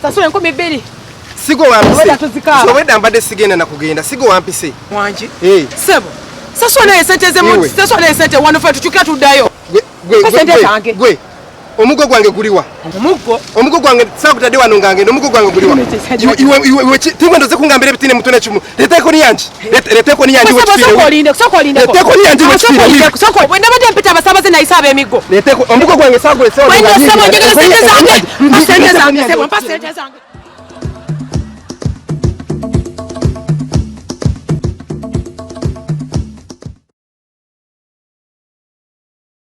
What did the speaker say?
Sasula nkumi bbiri. Sigo wampise. So weda mbade sigenda na kugenda. Sigo wampise. Wanji. Sebo. Sasula na esente ze mu. Sasula na esente wanofa tuchukira tuddayo. Gwe. Omugo gwange guliwa. Omugo gwange sakutade wano ngange omugo gwange guliwa. Iwe tingwe ndoze kungambira bitine mutune chumu. Leteko ni yanji. Leteko ni yanji wachire. Soko linde. Leteko ni yanji wachire. Soko wenda bade mpita basabaze na isabe emigo. Leteko omugo gwange sagule sewa. Wenda sebo njegele sente zange. Sente zange sebo. Sente zange.